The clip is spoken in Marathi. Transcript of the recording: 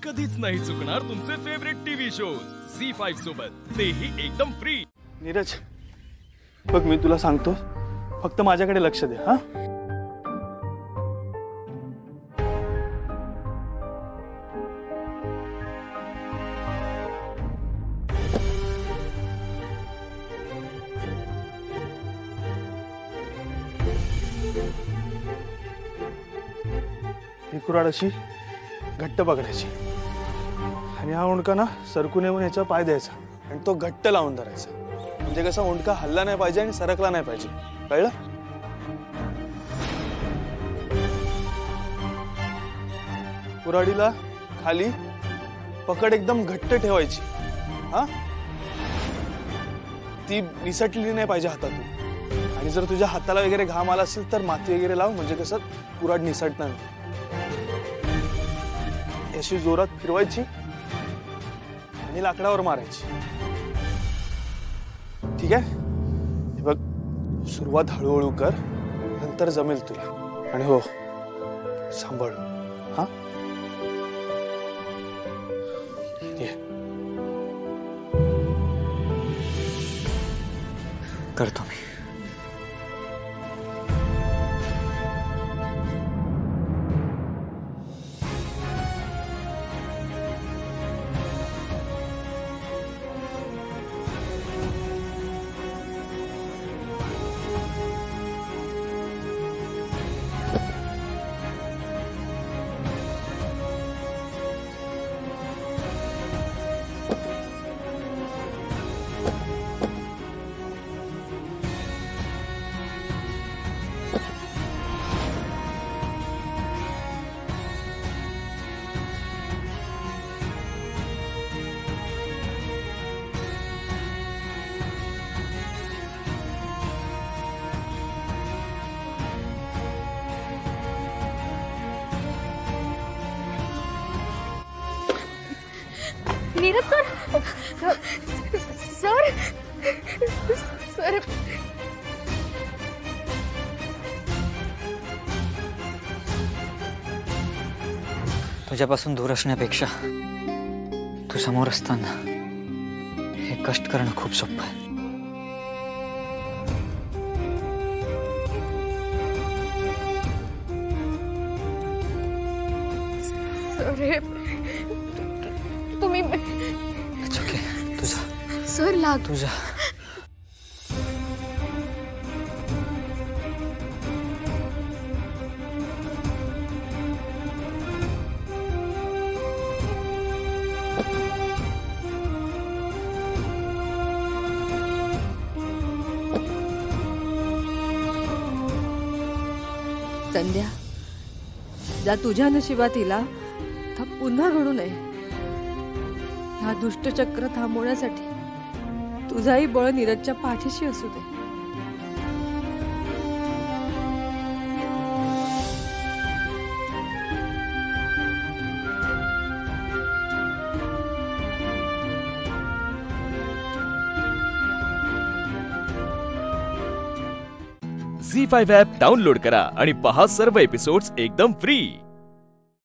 कधीच नाही चुकणार तुमचे फेवरेट टीव्ही शोज झी5 सोबत, तेही एकदम फ्री। नीरज बघ, मी तुला सांगतो, फक्त माझ्याकडे लक्ष दे हा। ही कुऱ्हाड अशी घट्ट पकडायची आणि हा ओंडका ना सरकून येऊन याचा पाय द्यायचा आणि तो घट्ट लावून धरायचा, म्हणजे कसं ओंडका हल्ला नाही पाहिजे आणि सरकला नाही पाहिजे, कळलं? कुऱ्हाडीला खाली पकड एकदम घट्ट ठेवायची हा, ती निसटली नाही पाहिजे हातातून। आणि जर तुझ्या हाताला वगैरे घाम आला असेल तर माती वगैरे लाव, म्हणजे कसं कुऱ्हाड निसटणार नाही। अशी जोरात फिरवायची आणि लाकडावर मारायची, ठीक आहे? हे बघ, सुरुवात हळूहळू कर, नंतर जमेल तुला। आणि हो, सांभाळ हा। ये करतो मी। नीरज सर, सर तुझ्यापासून दूर असण्यापेक्षा तू समोर असताना हे कष्ट करणं खूप सोपं आहे। सर तुम्ही तुझा सर लाग तुझा संध्या, जा तुझ्या नशिबात इला पुन्हा घडू नये। हा दुष्टचक्र थांबवण्यासाठी तुझाही बळ नीरजच्या पाठीशी असू दे। झी5 ॲप डाउनलोड करा आणि पहा सर्व एपिसोड्स एकदम फ्री।